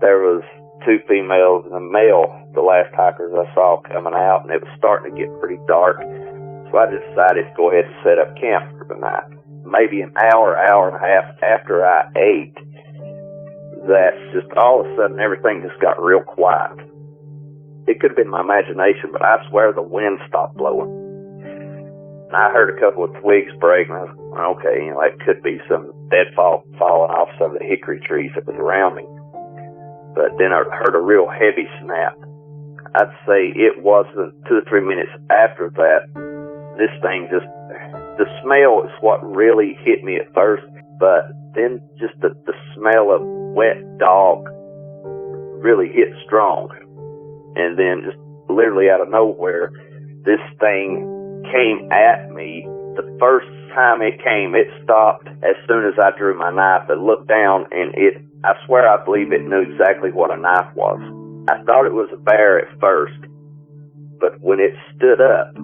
there was 2 females and a male, the last hikers I saw coming out, and it was starting to get pretty dark. So I decided to go ahead and set up camp for the night. Maybe an hour, hour and a half after I ate, that just all of a sudden everything just got real quiet. It could have been my imagination, but I swear the wind stopped blowing. And I heard a couple of twigs break, and I was like, okay, it could be some deadfall falling off some of the hickory trees that was around me. But then I heard a real heavy snap. I'd say it wasn't 2 or 3 minutes after that, this thing just, the smell is what really hit me at first, but then just the smell of wet dog really hit strong. And then just literally out of nowhere, this thing came at me. The first time it came, it stopped as soon as I drew my knife and looked down, and I swear I believe it knew exactly what a knife was. I thought it was a bear at first, but when it stood up,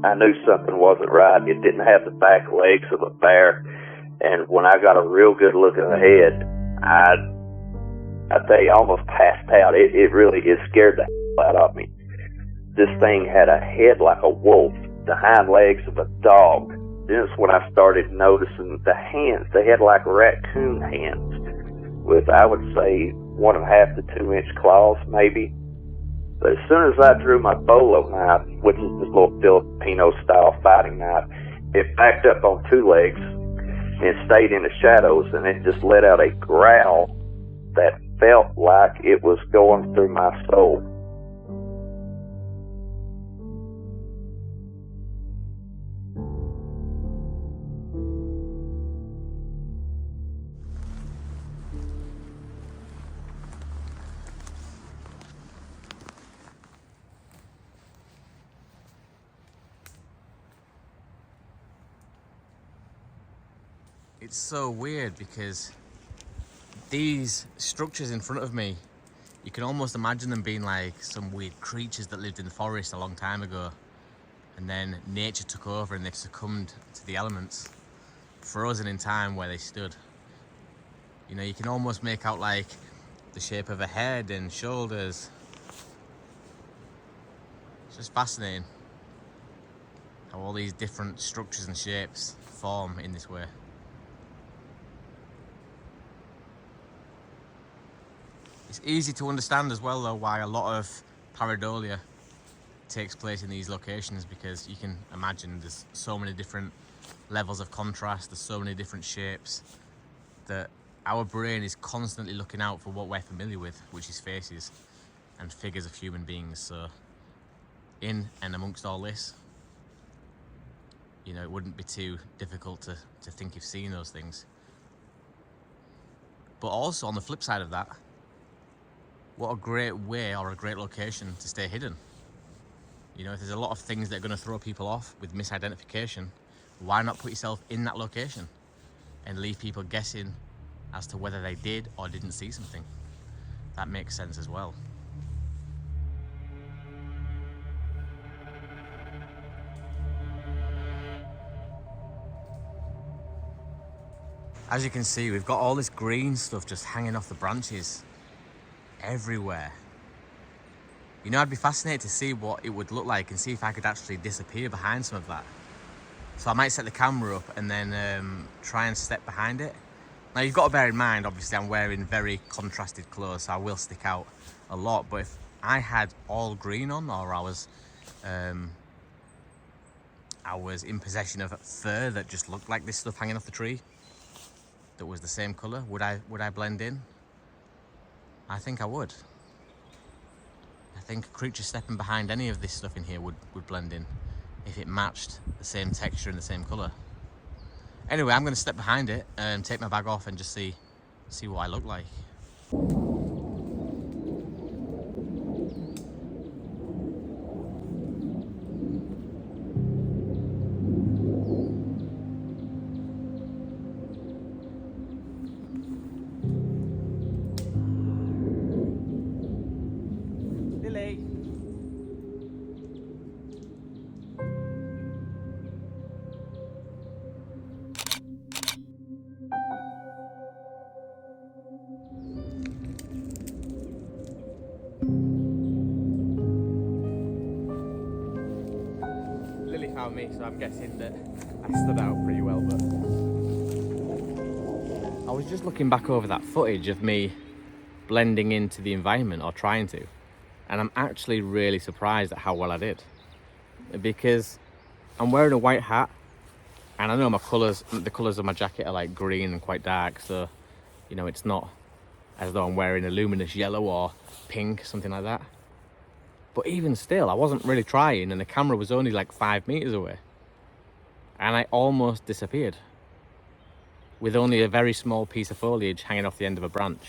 I knew something wasn't right. It didn't have the back legs of a bear, and when I got a real good look at the head, I'd say I almost passed out. It scared the hell out of me. This thing had a head like a wolf, the hind legs of a dog. Then it's when I started noticing the hands. They had like raccoon hands with, I would say, 1.5 to 2 inch claws, maybe. But as soon as I drew my bolo knife, which is this little Filipino-style fighting knife, it backed up on 2 legs and stayed in the shadows, and it just let out a growl that felt like it was going through my soul. It's so weird because these structures in front of me, you can almost imagine them being like some weird creatures that lived in the forest a long time ago, and then nature took over and they've succumbed to the elements, frozen in time where they stood. You can almost make out like the shape of a head and shoulders. It's just fascinating how all these different structures and shapes form in this way. It's easy to understand as well though why a lot of Pareidolia takes place in these locations, because you can imagine there's so many different levels of contrast, there's so many different shapes that our brain is constantly looking out for what we're familiar with, which is faces and figures of human beings. So in and amongst all this, it wouldn't be too difficult to think you've seen those things. But also on the flip side of that, what a great way or a great location to stay hidden. If there's a lot of things that are going to throw people off with misidentification, why not put yourself in that location and leave people guessing as to whether they did or didn't see something? That makes sense as well. As you can see, we've got all this green stuff just hanging off the branches everywhere. I'd be fascinated to see what it would look like and see if I could actually disappear behind some of that. So I might set the camera up and then try and step behind it. Now you've got to bear in mind, obviously I'm wearing very contrasted clothes, so I will stick out a lot. But if I had all green on, or I was in possession of fur that just looked like this stuff hanging off the tree, that was the same colour, would I blend in? I think I would. I think creatures stepping behind any of this stuff in here would blend in if it matched the same texture and the same colour. Anyway, I'm going to step behind it and take my bag off and just see what I look like. on me, so I'm guessing that I stood out pretty well. But I was just looking back over that footage of me blending into the environment, or trying to, and I'm actually really surprised at how well I did, because I'm wearing a white hat, and I know my colours, the colours of my jacket are like green and quite dark, so you know, it's not as though I'm wearing a luminous yellow or pink, something like that. But even still, I wasn't really trying, and the camera was only like 5 meters away, and I almost disappeared with only a very small piece of foliage hanging off the end of a branch.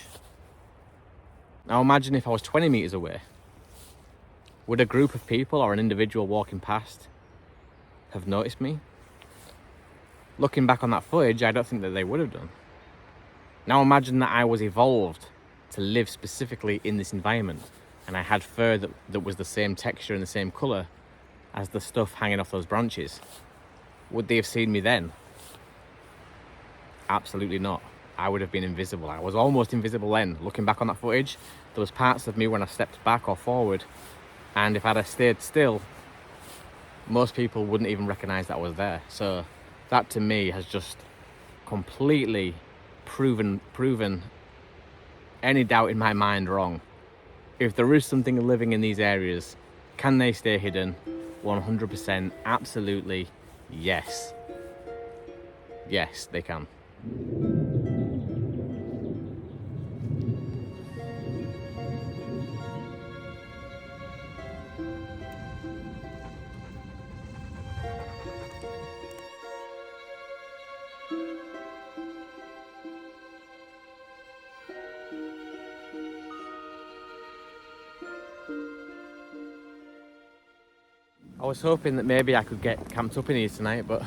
Now imagine if I was 20 meters away. Would a group of people or an individual walking past have noticed me? Looking back on that footage, I don't think that they would have done. Now imagine that I was evolved to live specifically in this environment, and I had fur that was the same texture and the same colour as the stuff hanging off those branches. Would they have seen me then? Absolutely not. I would have been invisible. I was almost invisible then. Looking back on that footage, there was parts of me when I stepped back or forward, and if I'd have stayed still, most people wouldn't even recognise that I was there. So that to me has just completely proven any doubt in my mind wrong. If there is something living in these areas, can they stay hidden? 100%, absolutely, yes. Yes, they can. I was hoping that maybe I could get camped up in here tonight, but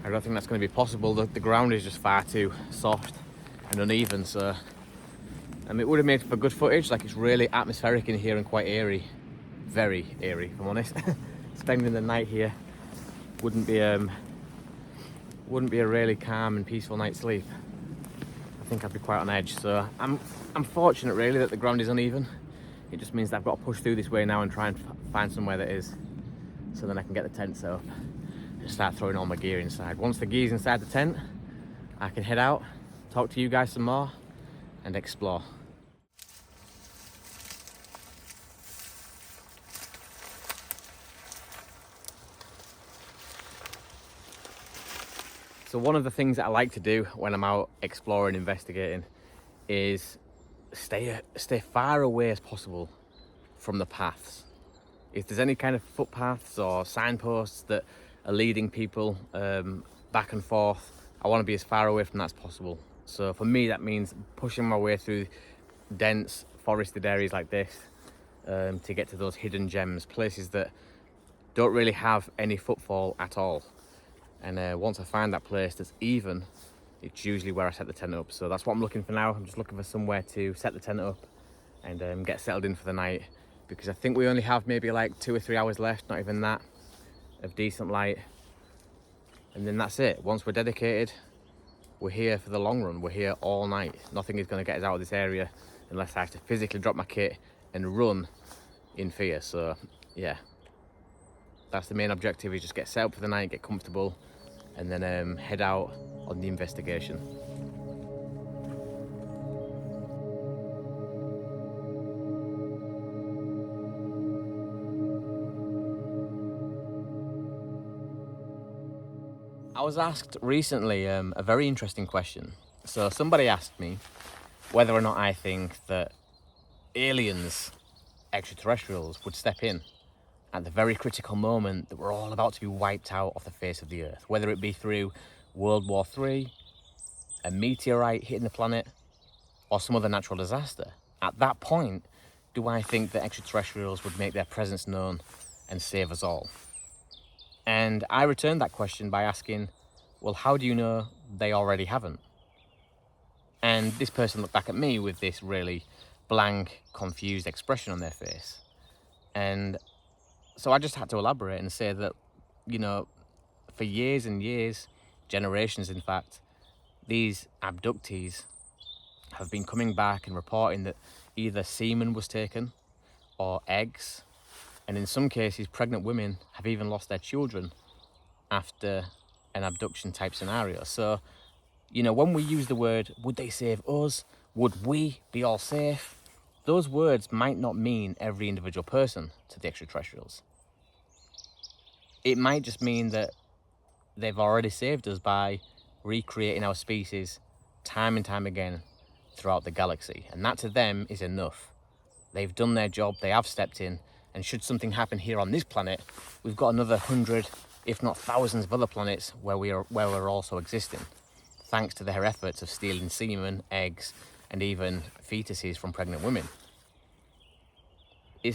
I don't think that's going to be possible. The ground is just far too soft and uneven, so it would have made for good footage. Like, it's really atmospheric in here and quite eerie, very eerie, if I'm honest. Spending the night here wouldn't be a really calm and peaceful night's sleep. I think I'd be quite on edge. So I'm fortunate really that the ground is uneven. It just means that I've got to push through this way now and try and find somewhere that is, so then I can get the tent set up and start throwing all my gear inside. Once the gear's inside the tent, I can head out, talk to you guys some more, and explore. So one of the things that I like to do when I'm out exploring, investigating, is stay far away as possible from the paths. If there's any kind of footpaths or signposts that are leading people back and forth, I want to be as far away from that as possible. So for me, that means pushing my way through dense forested areas like this to get to those hidden gems, places that don't really have any footfall at all. And once I find that place that's even, it's usually where I set the tent up. So that's what I'm looking for now. I'm just looking for somewhere to set the tent up and get settled in for the night, because I think we only have maybe like 2 or 3 hours left, not even that, of decent light. And then that's it. Once we're dedicated, we're here for the long run. We're here all night. Nothing is going to get us out of this area unless I have to physically drop my kit and run in fear. So yeah, that's the main objective, is just get set up for the night, get comfortable, and then head out on the investigation. I was asked recently a very interesting question. So somebody asked me whether or not I think that aliens, extraterrestrials, would step in at the very critical moment that we're all about to be wiped out off the face of the earth, whether it be through World War III, a meteorite hitting the planet, or some other natural disaster. At that point, do I think that extraterrestrials would make their presence known and save us all? And I returned that question by asking, well, how do you know they already haven't? And this person looked back at me with this really blank, confused expression on their face. And so I just had to elaborate and say that, you know, for years and years, generations in fact, these abductees have been coming back and reporting that either semen was taken or eggs, and in some cases pregnant women have even lost their children after an abduction type scenario. So, you know, when we use the word, would they save us? Would we be all safe? Those words might not mean every individual person to the extraterrestrials. It might just mean that they've already saved us by recreating our species time and time again throughout the galaxy. And that to them is enough. They've done their job, they have stepped in, and should something happen here on this planet, we've got another 100, if not thousands of other planets where we're also existing, thanks to their efforts of stealing semen, eggs, and even fetuses from pregnant women. You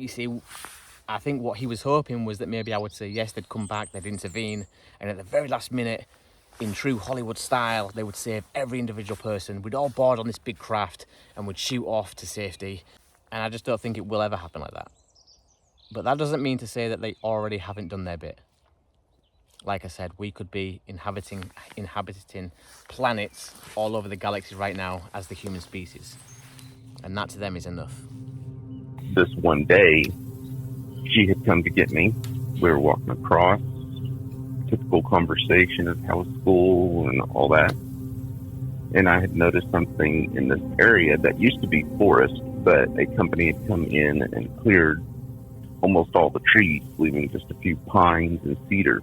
see, I think what he was hoping was that maybe I would say yes, they'd come back, they'd intervene, and at the very last minute, in true Hollywood style, they would save every individual person. We'd all board on this big craft and would shoot off to safety. And I just don't think it will ever happen like that. But that doesn't mean to say that they already haven't done their bit. Like I said, we could be inhabiting planets all over the galaxy right now as the human species. And that to them is enough. This one day, she had come to get me. We were walking across. Typical conversation of how was school and all that. And I had noticed something in this area that used to be forest, but a company had come in and cleared almost all the trees, leaving just a few pines and cedar.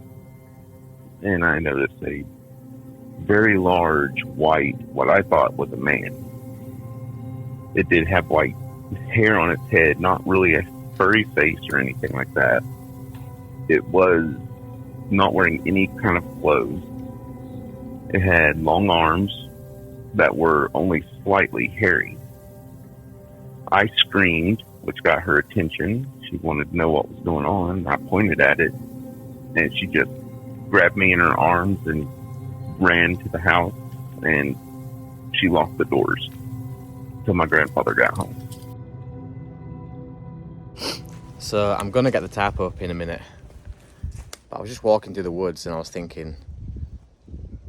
And I noticed a very large white, what I thought was a man. It did have white hair on its head, not really a furry face or anything like that. It was not wearing any kind of clothes. It had long arms that were only slightly hairy. I screamed, which got her attention. She wanted to know what was going on. I pointed at it, and she just grabbed me in her arms and ran to the house, and she locked the doors till my grandfather got home. So I'm gonna get the tap up in a minute. But I was just walking through the woods and I was thinking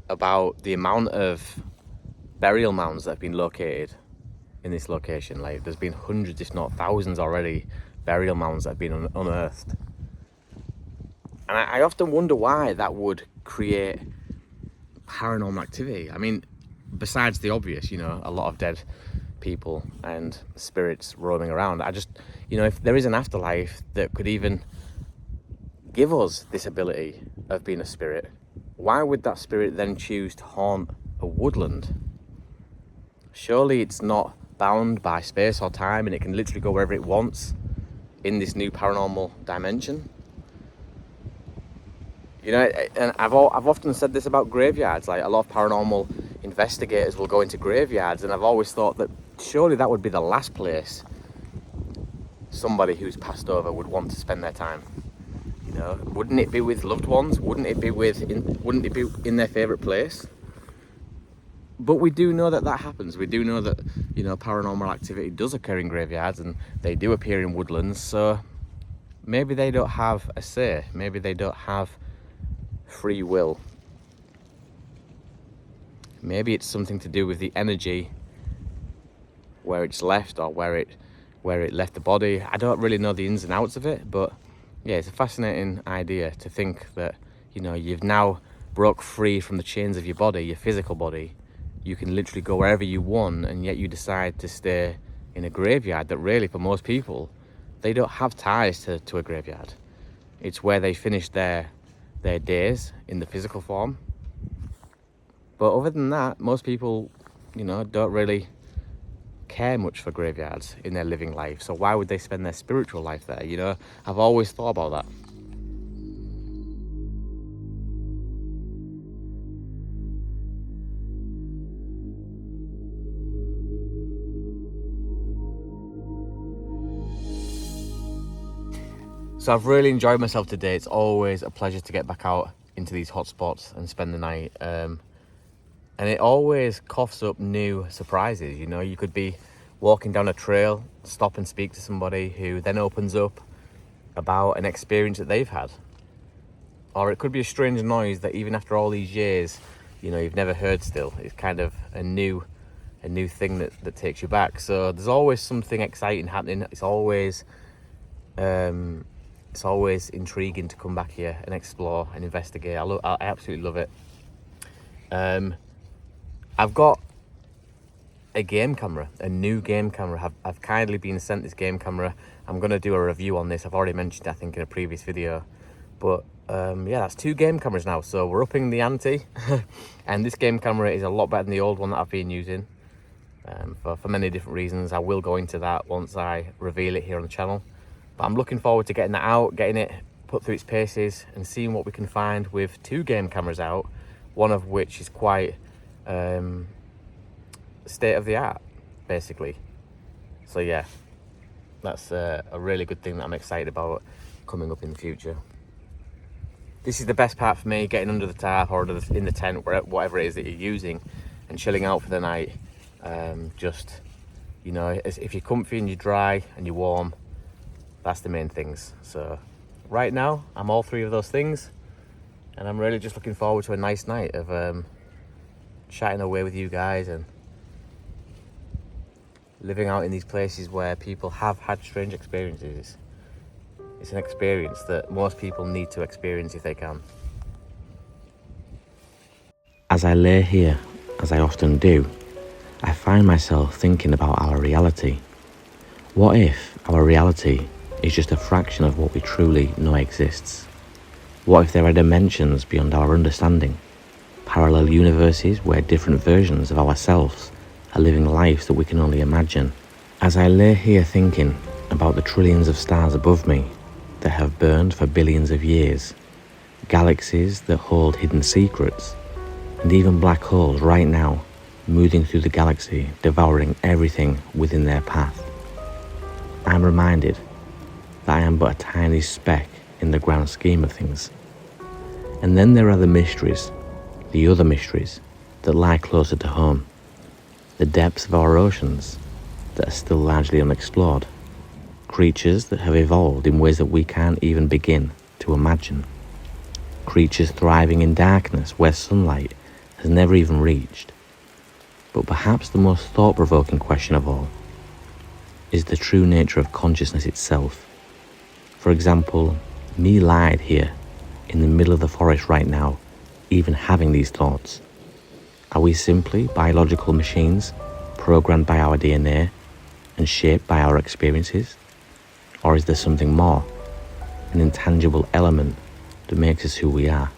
about the amount of burial mounds that have been located in this location. Like, there's been hundreds, if not thousands already, burial mounds that have been unearthed. And I often wonder why that would create paranormal activity. I mean, besides the obvious, you know, a lot of dead people and spirits roaming around. I just, you know, if there is an afterlife that could even give us this ability of being a spirit, why would that spirit then choose to haunt a woodland? Surely it's not bound by space or time and it can literally go wherever it wants in this new paranormal dimension. You know, and I've often said this about graveyards. Like, a lot of paranormal investigators will go into graveyards, and I've always thought that surely that would be the last place somebody who's passed over would want to spend their time. You know, wouldn't it be with loved ones? Wouldn't it be in their favourite place? But we do know that happens. We do know that, you know, paranormal activity does occur in graveyards and they do appear in woodlands. So maybe they don't have a say. Maybe they don't have free will. Maybe it's something to do with the energy where it's left, or where it left the body. I don't really know the ins and outs of it, but yeah, it's a fascinating idea to think that, you know, you've now broke free from the chains of your body, your physical body. You can literally go wherever you want, and yet you decide to stay in a graveyard that really, for most people, they don't have ties to a graveyard. It's where they finish their days in the physical form. But other than that, most people, you know, don't really care much for graveyards in their living life. So why would they spend their spiritual life there? You know, I've always thought about that. So I've really enjoyed myself today. It's always a pleasure to get back out into these hot spots and spend the night. And it always coughs up new surprises. You know, you could be walking down a trail, stop and speak to somebody who then opens up about an experience that they've had. Or it could be a strange noise that even after all these years, you know, you've never heard still. It's kind of a new thing that takes you back. So there's always something exciting happening. It's always It's always intriguing to come back here and explore and investigate. I absolutely love it. I've got a game camera, a new game camera. I've kindly been sent this game camera. I'm going to do a review on this. I've already mentioned it, I think, in a previous video. But yeah, that's 2 game cameras now. So we're upping the ante. And this game camera is a lot better than the old one that I've been using. For many different reasons. I will go into that once I reveal it here on the channel. But I'm looking forward to getting that out, getting it put through its paces and seeing what we can find with 2 game cameras out, one of which is quite state of the art, basically. So yeah, that's a really good thing that I'm excited about coming up in the future. This is the best part for me, getting under the tarp or in the tent, whatever it is that you're using, and chilling out for the night. Just, you know, if you're comfy and you're dry and you're warm, that's the main things. So right now I'm all 3 of those things, and I'm really just looking forward to a nice night of chatting away with you guys and living out in these places where people have had strange experiences. It's an experience that most people need to experience if they can. As I lay here, as I often do, I find myself thinking about our reality. What if our reality is just a fraction of what we truly know exists? What if there are dimensions beyond our understanding? Parallel universes where different versions of ourselves are living lives that we can only imagine. As I lay here thinking about the trillions of stars above me that have burned for billions of years, galaxies that hold hidden secrets, and even black holes right now moving through the galaxy, devouring everything within their path, I'm reminded that I am but a tiny speck in the grand scheme of things. And then there are the mysteries, the other mysteries that lie closer to home, the depths of our oceans that are still largely unexplored, creatures that have evolved in ways that we can't even begin to imagine, creatures thriving in darkness where sunlight has never even reached. But perhaps the most thought-provoking question of all is the true nature of consciousness itself. For example, me lying here in the middle of the forest right now, even having these thoughts. Are we simply biological machines programmed by our DNA and shaped by our experiences? Or is there something more, an intangible element that makes us who we are?